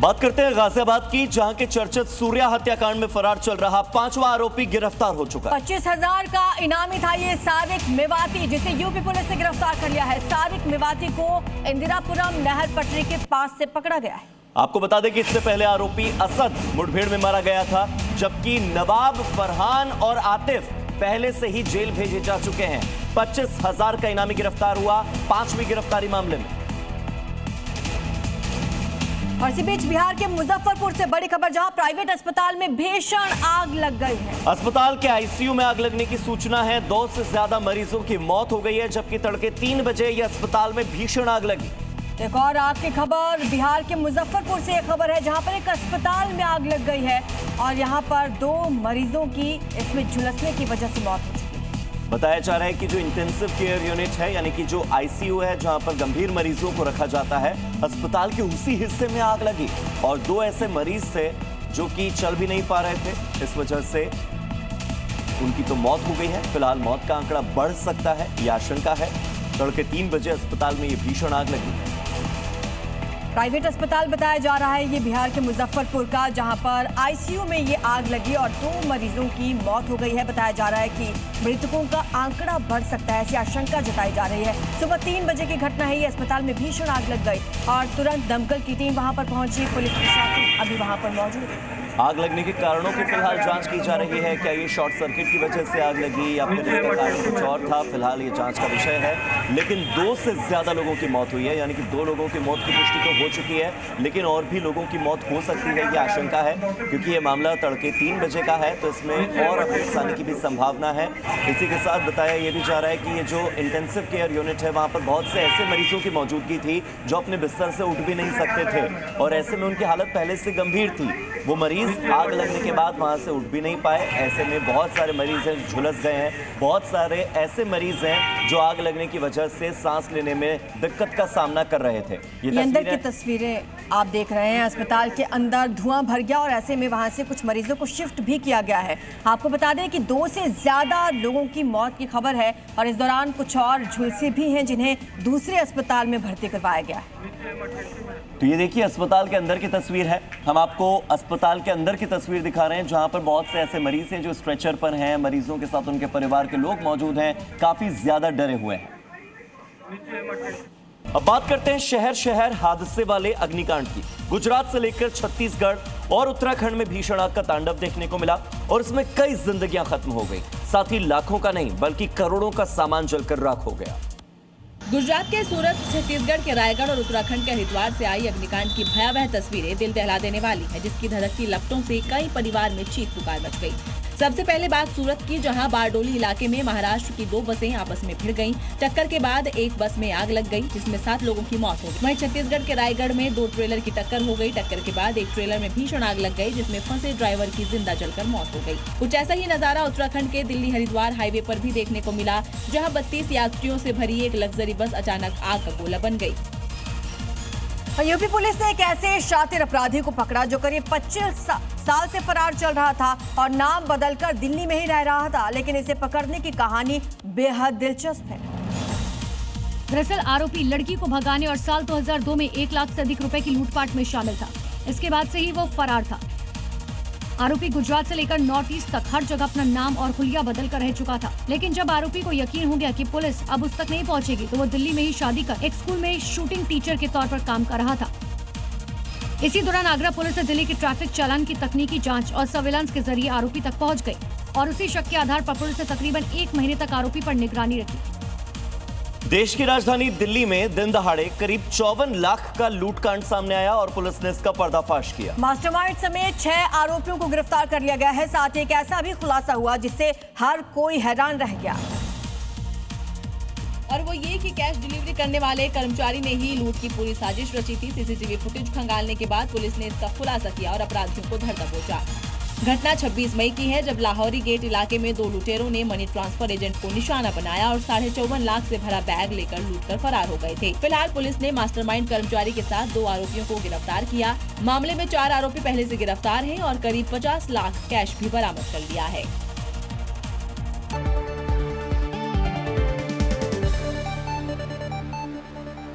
बात करते हैं गाजियाबाद की, जहां के चर्चित सूर्या हत्याकांड में फरार चल रहा 5वां आरोपी गिरफ्तार हो चुका है। 25,000 का इनामी था ये साबिक मेवाती, जिसे यूपी पुलिस ने गिरफ्तार कर लिया है। साबिक मेवाती को इंदिरापुरम नहर पटरी के पास से पकड़ा गया है। आपको बता दें कि इससे पहले आरोपी असद मुठभेड़ में मारा गया था, जबकि नवाब, फरहान और आतिफ पहले से ही जेल भेजे जा चुके हैं। 25,000 का इनामी गिरफ्तार हुआ 5वीं गिरफ्तारी मामले में। और इसी बीच बिहार के मुजफ्फरपुर से बड़ी खबर, जहां प्राइवेट अस्पताल में भीषण आग लग गई है। अस्पताल के आईसीयू में आग लगने की सूचना है। 2 से ज्यादा मरीजों की मौत हो गई है, जबकि तड़के 3 बजे यह अस्पताल में भीषण आग लगी। एक और आग की खबर बिहार के मुजफ्फरपुर से एक खबर है, जहां पर एक अस्पताल में आग लग गई है और यहां पर 2 मरीजों की इसमें झुलसने की वजह से मौत हो चुकी है। बताया जा रहा है कि जो इंटेंसिव केयर यूनिट है, यानी कि जो आईसीयू है, जहां पर गंभीर मरीजों को रखा जाता है, अस्पताल के उसी हिस्से में आग लगी और 2 ऐसे मरीज थे जो कि चल भी नहीं पा रहे थे। इस वजह से उनकी तो मौत हो गई है। फिलहाल मौत का आंकड़ा बढ़ सकता है, यह आशंका है। तड़के 3 बजे अस्पताल में यह भीषण आग लगी है। प्राइवेट अस्पताल बताया जा रहा है ये बिहार के मुजफ्फरपुर का, जहां पर आईसीयू में ये आग लगी और 2 मरीजों की मौत हो गई है। बताया जा रहा है कि मृतकों का आंकड़ा बढ़ सकता है, ऐसी आशंका जताई जा रही है। सुबह 3 बजे की घटना है, ये अस्पताल में भीषण आग लग गई और तुरंत दमकल की टीम वहां पर पहुंची। पुलिस प्रशासन अभी वहां पर मौजूद है। आग लगने के कारणों की फिलहाल जांच की जा रही है। क्या ये शॉर्ट सर्किट की वजह से आग लगी या फिर इसका कारण कुछ और था, फिलहाल ये जांच का विषय है। लेकिन 2 से ज्यादा लोगों की मौत हुई है, यानी कि 2 लोगों की मौत की पुष्टि तो हो चुकी है, लेकिन और भी लोगों की मौत हो सकती है, ये आशंका है। क्योंकि ये मामला तड़के 3 बजे का है, तो इसमें और नुकसान आने की भी संभावना है। इसी के साथ बताया ये भी जा रहा है कि ये जो इंटेंसिव केयर यूनिट है, वहाँ पर बहुत से ऐसे मरीजों की मौजूदगी थी जो अपने बिस्तर से उठ भी नहीं सकते थे और ऐसे में उनकी हालत पहले से गंभीर थी। वो मरीज आग लगने के बाद वहां से उठ भी नहीं पाए। ऐसे में बहुत सारे मरीज हैं झुलस गए हैं। बहुत सारे ऐसे मरीज हैं जो आग लगने की वजह से सांस लेने में दिक्कत का सामना कर रहे थे। ये अंदर की तस्वीरें आप देख रहे हैं। अस्पताल के अंदर धुआं भर गया और ऐसे में वहां से कुछ मरीजों को शिफ्ट भी किया गया है। आपको बता दें कि 2 से ज्यादा लोगों की मौत की खबर है और इस दौरान कुछ और झुलसे भी हैं जिन्हें दूसरे अस्पताल में भर्ती करवाया गया है। तो ये देखिए अस्पताल के अंदर की तस्वीर है। हम आपको अस्पताल के अंदर की तस्वीर दिखा रहे हैं, जहां पर बहुत से ऐसे मरीज हैं जो स्ट्रेचर पर हैं। मरीजों के साथ उनके परिवार के लोग मौजूद हैं, काफी ज्यादा डरे हुए हैं। अब बात करते हैं शहर शहर हादसे वाले अग्निकांड की। गुजरात से लेकर छत्तीसगढ़ और उत्तराखंड में भीषण आग का तांडव देखने को मिला और इसमें कई जिंदगियां खत्म हो गई। साथ ही लाखों का नहीं बल्कि करोड़ों का सामान जलकर राख हो गया। गुजरात के सूरत, छत्तीसगढ़ के रायगढ़ और उत्तराखंड के हरिद्वार से आई अग्निकांड की भयावह तस्वीरें दिल दहला देने वाली है, जिसकी धधकती लपटों से कई परिवार में चीख पुकार मच गई। सबसे पहले बात सूरत की, जहां बारडोली इलाके में महाराष्ट्र की 2 बसें आपस में भिड़ गईं। टक्कर के बाद एक बस में आग लग गई, जिसमें 7 लोगों की मौत हो गई। वहीं छत्तीसगढ़ के रायगढ़ में 2 ट्रेलर की टक्कर हो गई। टक्कर के बाद एक ट्रेलर में भीषण आग लग गई, जिसमें फंसे ड्राइवर की जिंदा जलकर मौत हो गई। कुछ ऐसा ही नजारा उत्तराखंड के दिल्ली हरिद्वार हाईवे पर भी देखने को मिला, जहाँ 32 यात्रियों से भरी एक लग्जरी बस अचानक आग का गोला बन गई। यूपी पुलिस ने एक ऐसे शातिर अपराधी को पकड़ा जो करीब 25 साल से फरार चल रहा था और नाम बदलकर दिल्ली में ही रह रहा था, लेकिन इसे पकड़ने की कहानी बेहद दिलचस्प है। दरअसल आरोपी लड़की को भगाने और साल 2002 में 1 लाख से अधिक रुपए की लूटपाट में शामिल था। इसके बाद से ही वो फरार था। आरोपी गुजरात से लेकर नॉर्थ ईस्ट तक हर जगह अपना नाम और हुलिया बदल कर रह चुका था, लेकिन जब आरोपी को यकीन हो गया कि पुलिस अब उस तक नहीं पहुंचेगी, तो वो दिल्ली में ही शादी कर एक स्कूल में शूटिंग टीचर के तौर पर काम कर रहा था। इसी दौरान आगरा पुलिस ने दिल्ली के ट्रैफिक चालान की तकनीकी जांच और सर्विलांस के जरिए आरोपी तक पहुंच गई और उसी शक के आधार पर पुलिस ने तकरीबन 1 महीने तक आरोपी पर निगरानी रखी। देश की राजधानी दिल्ली में दिन दहाड़े करीब 54 लाख का लूटकांड सामने आया और पुलिस ने इसका पर्दाफाश किया। मास्टरमाइंड समेत 6 आरोपियों को गिरफ्तार कर लिया गया है। साथ ही एक ऐसा भी खुलासा हुआ जिससे हर कोई हैरान रह गया, और वो ये कि कैश डिलीवरी करने वाले कर्मचारी ने ही लूट की पूरी साजिश रची थी। सीसीटीवी फुटेज खंगालने के बाद पुलिस ने इसका खुलासा किया और अपराधियों को धर दबोचा। घटना 26 मई की है, जब लाहौरी गेट इलाके में 2 लुटेरों ने मनी ट्रांसफर एजेंट को निशाना बनाया और 54.5 लाख से भरा बैग लेकर लूटकर फरार हो गए थे। फिलहाल पुलिस ने मास्टरमाइंड कर्मचारी के साथ 2 आरोपियों को गिरफ्तार किया। मामले में 4 आरोपी पहले से गिरफ्तार हैं और करीब 50 लाख कैश भी बरामद कर लिया है।